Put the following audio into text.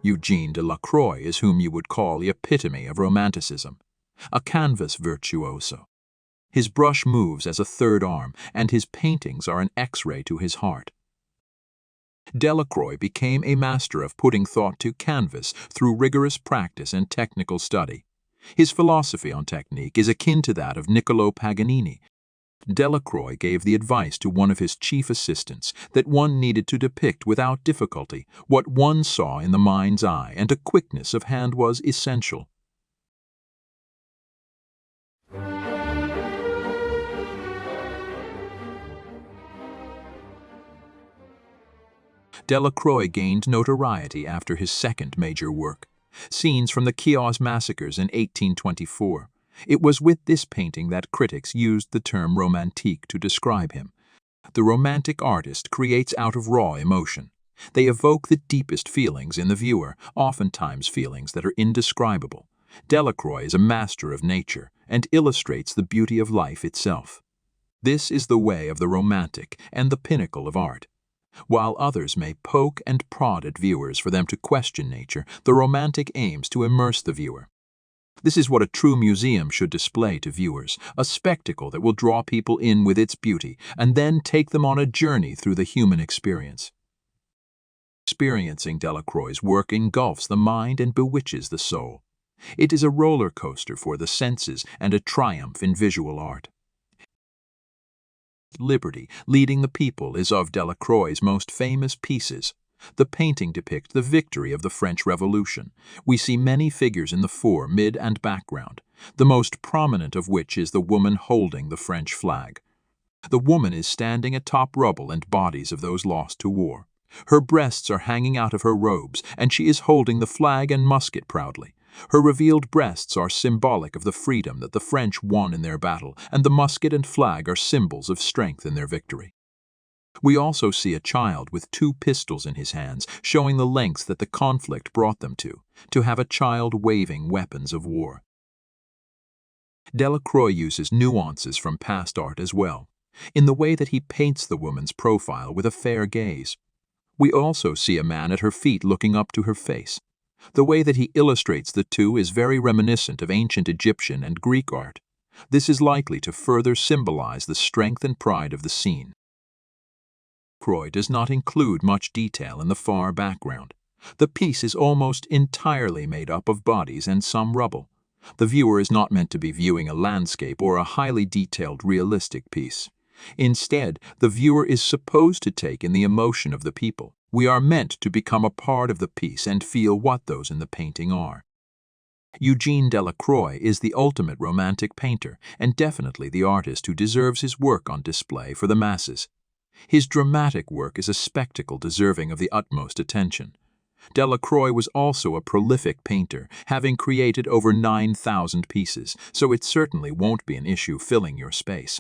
Eugène Delacroix is whom you would call the epitome of Romanticism, a canvas virtuoso. His brush moves as a third arm, and his paintings are an X-ray to his heart. Delacroix became a master of putting thought to canvas through rigorous practice and technical study. His philosophy on technique is akin to that of Niccolò Paganini. Delacroix gave the advice to one of his chief assistants that one needed to depict without difficulty what one saw in the mind's eye, and a quickness of hand was essential. Delacroix gained notoriety after his second major work, Scenes from the Chios Massacres in 1824. It was with this painting that critics used the term romantique to describe him. The romantic artist creates out of raw emotion. They evoke the deepest feelings in the viewer, oftentimes feelings that are indescribable. Delacroix is a master of nature and illustrates the beauty of life itself. This is the way of the romantic and the pinnacle of art. While others may poke and prod at viewers for them to question nature, the romantic aims to immerse the viewer. This is what a true museum should display to viewers, a spectacle that will draw people in with its beauty and then take them on a journey through the human experience. Experiencing Delacroix's work engulfs the mind and bewitches the soul. It is a roller coaster for the senses and a triumph in visual art. Liberty, Leading the People is of Delacroix's most famous pieces. The painting depicts the victory of the French Revolution. We see many figures in the fore, mid, and background, the most prominent of which is the woman holding the French flag. The woman is standing atop rubble and bodies of those lost to war. Her breasts are hanging out of her robes, and she is holding the flag and musket proudly. Her revealed breasts are symbolic of the freedom that the French won in their battle, and the musket and flag are symbols of strength in their victory. We also see a child with 2 pistols in his hands, showing the lengths that the conflict brought them to have a child waving weapons of war. Delacroix uses nuances from past art as well, in the way that he paints the woman's profile with a fair gaze. We also see a man at her feet looking up to her face. The way that he illustrates the two is very reminiscent of ancient Egyptian and Greek art. This is likely to further symbolize the strength and pride of the scene. Delacroix does not include much detail in the far background. The piece is almost entirely made up of bodies and some rubble. The viewer is not meant to be viewing a landscape or a highly detailed, realistic piece. Instead, the viewer is supposed to take in the emotion of the people. We are meant to become a part of the piece and feel what those in the painting are. Eugène Delacroix is the ultimate romantic painter and definitely the artist who deserves his work on display for the masses. His dramatic work is a spectacle deserving of the utmost attention. Delacroix was also a prolific painter, having created over 9,000 pieces, so it certainly won't be an issue filling your space.